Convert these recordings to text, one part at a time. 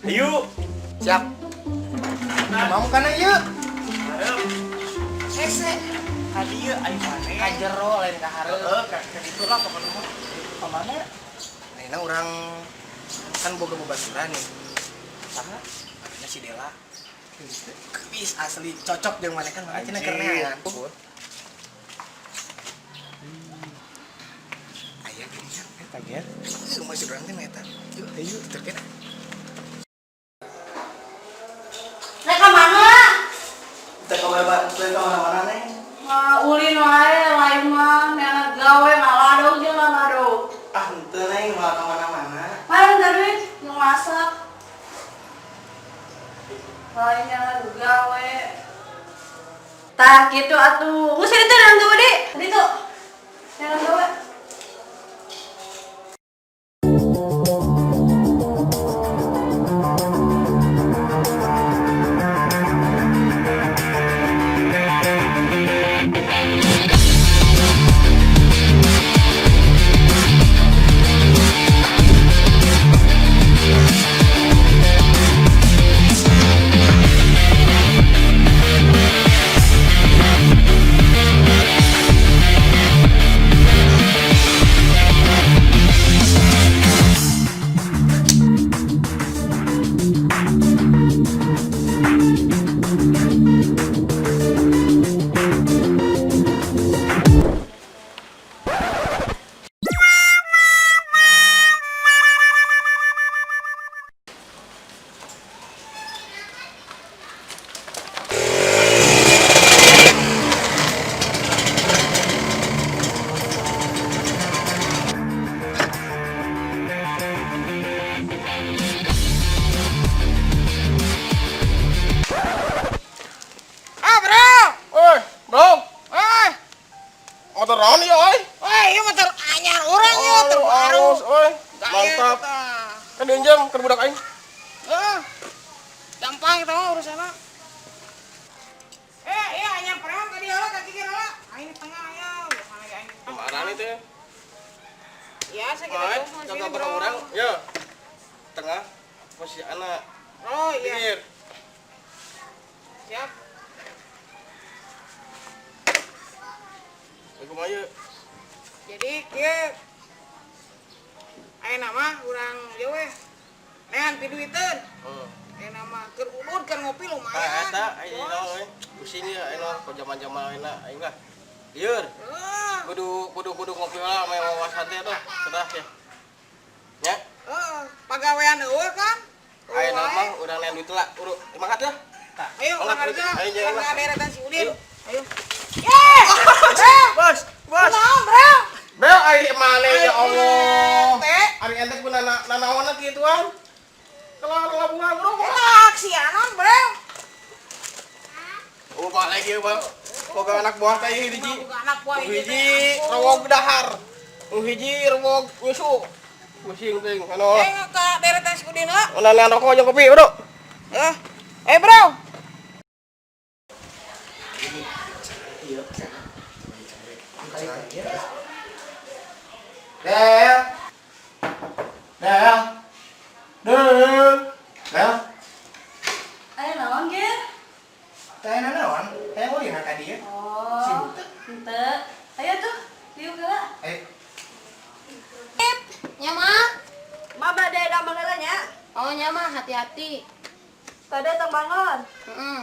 Ayo. Siap. Mau kan yuk. Hese. Hadieu aing maneh. Ka jero lain ka hareup. Heeh, ka ditu lah pokona mah. Pamana? Ayeuna urang kan boga babaturan nih. Saha? Namanya si Dela. Bis asli cocok jeung maneh kan maneh cenah keur neangan. Aya geuningan eta ge. Semua si urang teh eta. Yuk, ayo terkena. Nek ka mana? Teh kemana-mana neng? Ulin wae lain mah neangan gawe ngaladog jeung ngaladog. Ah henteu neng malah kemana-mana. Mana duit nu masak. Lain neangan gawe. Tah kitu atuh. Geus ditu nang gawe di. Ditu. Neangan gawe. Motor naon ieu euy? Wah, ieu motor anyar urang ieu terbaru. Euy, mantap. Kan diinjem keur budak aing. Gampang itu mah urusanna. Iya anyar preman ka dieu ka kiri heula. Aing tengah aya, mana ge aing. Kemaran itu ya. Ya, sakitu Baik, mah jaga sini, barang bro. orang. Ya. Tengah posisi anak. Oh iya. Pinggir. Siap. Assalamualaikum aja. Jadi kieu aya nama urang ieu we. Nean piduiteun. Aya nama keur ulun keur ngopi lumayan. Eta aing euy. Pusing ya aing mah jaman-jaman ayeuna aing mah. Lieur. Kudu ngopi heula ame wawasan teh tuh. Cedah ya. Nya. Pagawean eueuh kan? Ayeuna mah urang nean duit heula. Uru mangkat ya. Ayo urang harga. Ayo jangan lah. Deretan si Udin. Ayo. Bos. Naon, Bro? Bel ai mane ya Allah. Teh. Ari ente ku nanaonna kituan. Kalau bunga bro. Aksianon, Bro. Lupa lagi bang. Boga anak buah teh hiji. Boga anak buah hiji rewog dahar. Hiji rewog nyusu. Pusing teuing anu. Ka deretan si Udin heula. Nean rokok jeung kopi, Bro. Bro. Del. Ayo naon ge? Teh naon? Teh mau dina ka dieu. Oh. Sibuk teh. Henteu. Ayo tuh, liuk heula. Nyama, Maba deh da mangeulanya. oh nyama hati-hati. Tade tang bangun. Heeh.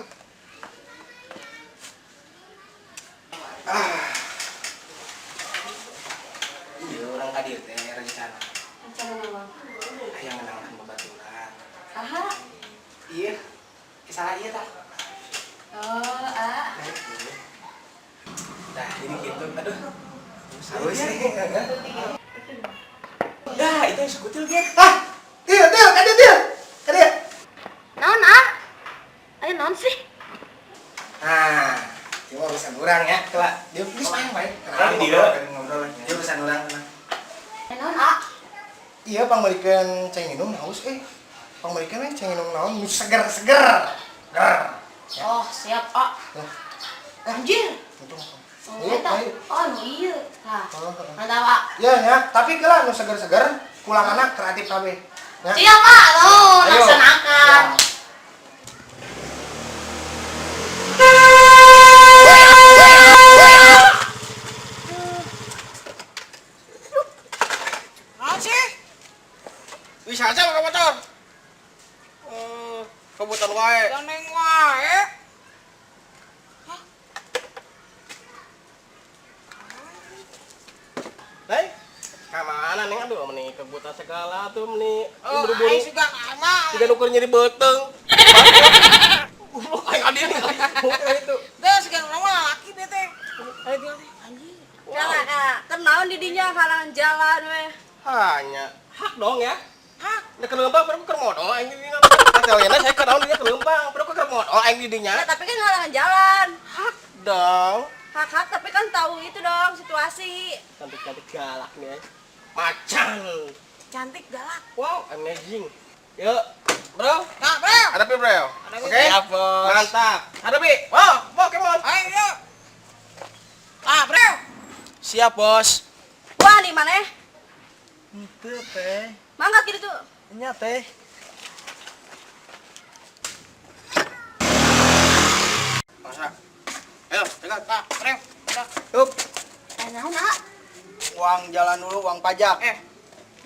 Iya orang ka dieu teh rencana. Rencana naon? Aya ngeunang babaturan. Aha. Iya. Salah ieu tah. Oh, Dah, jadi gitu. Aduh. Harus nih. Dah, itu yang sekutil ge. Dia. Naon ah? Ayo naon sih? Nah, cuma urusan orang ya. Kelak, dia please main baik. Kenapa dia? Ngobrol. Dia urusan orang. Ayo naon ah? Iya, pangbalikeun cai minum haus pangbalikeun cai minum naon nu seger. Ger. Oh siap ah. Anjir. Untung. Oh eta. Oh nu ieu. Tah. Oh. Mantap ah. Ya, tapi kelak nu seger-seger kulang anak kreatif kabeh. Ya. Siap ah. Oh Ayo. laksanakan. kebutan wae. Yang neng wae. Hei, kamana nih aduh meni kebutan segala tuh meni Oh, buru-buru. ai suka ama. Tiga nuker nyeri beteng. Aing adi nih. Itu. Teh sekarang nama laki bete. Ayo tinggal teh. Anjing. Jangan, kan naon di dinya halangan jalan weh. Hanya hak dong ya. Hah? Nek kelempang baru keur modal aing di dinya. Kalian saya keur naon dia kelempang, baru keur modal aing di dinya. Ya tapi kan halangan jalan. Hak dong. Hak-hak tapi kan tahu itu dong situasi. Cantik-cantik galak nih. Macan. Cantik galak. Wow, amazing. Yuk, bro. Nah, bro. Hadapi bro. Hadapi, Oke. siap, bos. Mantap. Hadapi. Wow, Pokemon. Ayo, yuk. Ah, bro. Siap, bos. Wah, di mana? Itu teh. Mangga gitu tuh. Nya teh. Masa. Ayo, pegang. Nah, bro. Udah. Yup. Naon, ah? Uang jalan dulu, uang pajak.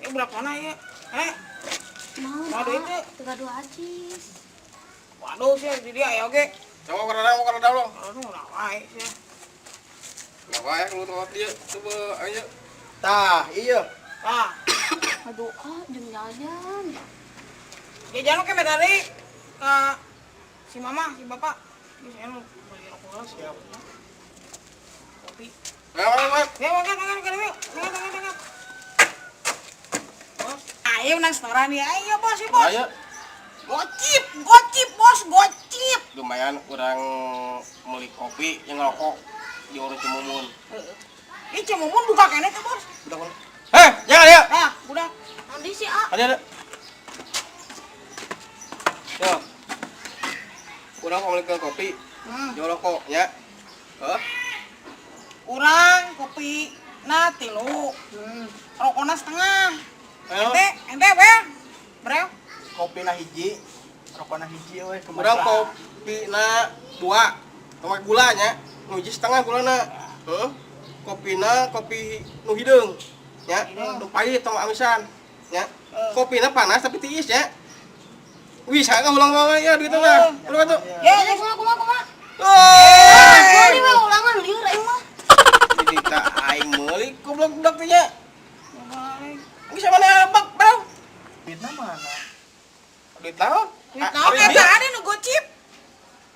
Ini berapa mana ya? Naon, Waduh, itu. ah? 32 ajis. Waduh, sih di dia ya oke. Coba ke redang lo. Aduh, nah wae sih. Enggak baik lu tuh dia. Coba ayo. Tah, iya. Ah, Aduh, ah, jam jajan. Ya jangan kayak dari ke si mama, si bapak. Ini saya mau beli rokok siap. Kopi. Ayo. Ya, makan, yuk. Makan. Bos, ayo nang setoran ya. Ayo, bos, ya, bos. Ayo. Gocip, bos, gocip. Lumayan kurang beli kopi yang ngerokok di warung Cimumun. Ini Cimumun buka kene tuh, bos. Udah kan? Jangan ya. Nah, udah. Nanti sih, ah. Ada. Yo. Kurang beli ke kopi, jual rokok ya. Kurang kopi na 3. Rokokna setengah. Ayo. Ente, Bro. Kopi na hiji, rokok na hiji we. Kurang kopi na 2. Sama gulanya, nu hiji setengah gulana. Kopina kopi nu hideung. Ya, nu pahit tong amisan. Ya. Kopina panas tapi tiis ya. Wih, saya ulang wae ya duitna mah. Udah tuh. Ya, Kumaha. Oh. Ini mah ulangan liur aing mah. Kita aing meuli goblok budak teh nya. Bisa mana bak, Bro? Duitna mana? Duit naon? nah eta ada nu gocip.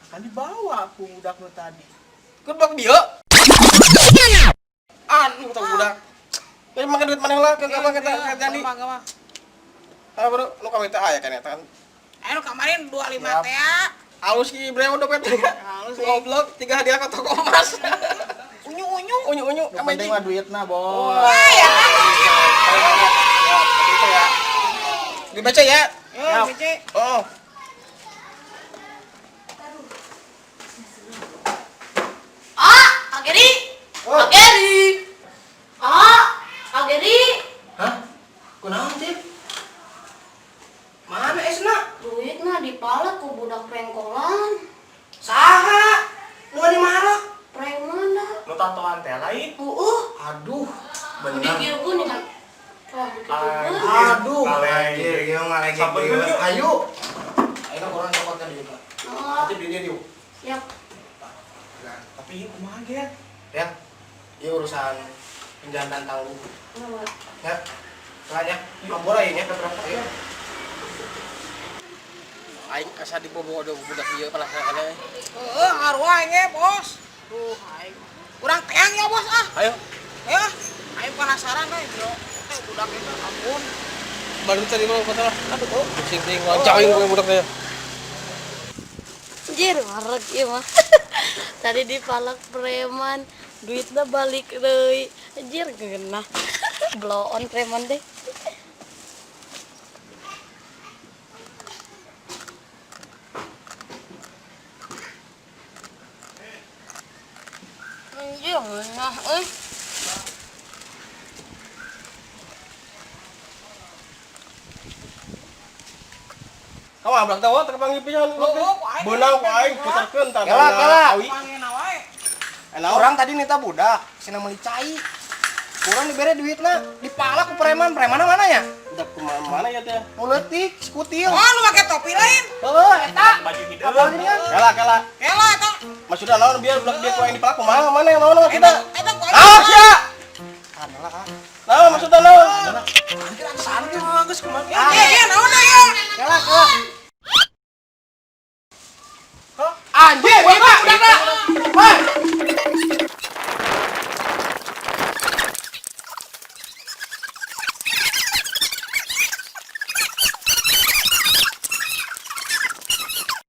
Kan dibawa aku budak lu tadi. Goblok dia. Anu tong budak. Ini makan duit mana lah ke apa kita jadi. Gampang. Ah, Bro, lu kawin teh aya kan eta kan. Ayo kemarin 25 teh ya. Halus ki Bro dompet. Halus, Goblok, 3 hadiah ke toko emas. Unyu-unyu. Unyu-unyu Yang penting mah duitna, Bos. Ya. Itu ya. Dibaca ya. Yo, Bici. Oh. Ah, Kak Geri. Kak Geri. Ah, Kak Geri. Hah? Kunaon, Cip? Mana esna? Duit mah dipalak ku budak pengkolan. Saha? Nu di mana? Prank mana? Nu tatoan teh lain. Aduh, bener. Dikirkeun nih. Wah, dikirkeun. Aduh, anjir, ieu ngalegek deui. Ayo. Ayo urang copot ka dieu, Pak. Oh, Nanti di dia yuk. siap. Tapi kumaha ge? Ya. Ieu urusan penjantan tangguh. Ya. Banyak. Nomor aja nya berapa? Ayo. Aing asa diboboh budak ieu penasaran aya. Harwa ge, Bos. Duh, aing. Kurang teang ya, Bos ah. Ayo. Ya. Aing penasaran deh, bro. Budak itu ampun. Baru tadi mau foto. Aduh, pusing ting ngajain gue budak teh. Anjir, marek ieu mah. Tadi dipalak preman, duitnya balik deui. Anjir, geunah. Blow on preman deh. Anjir, geunah euy. Kamu abrak tahu terpanggil pisan. Benang ku aing puterkeun tah. Kela. Awi. Panggilna wae. Orang tadi nita budak, sina meuli cai. Kurang dibere duitna, dipalak ku preman. Premanna mana ya? udah kemana ya teh? Mau leutik, sekutil. Oh, lu pakai topi lain. Heeh, eta. Baju hideung. Apa ini kan? Kela kela. Kela eta. Maksudnya naon biar budak dia yang dipalak kumaha mana yang naon kita? Eta kok. Ah, sia. Anu lah. Naon maksudnya naon? Sana geus kumaha? Ya, naon ya? Kela.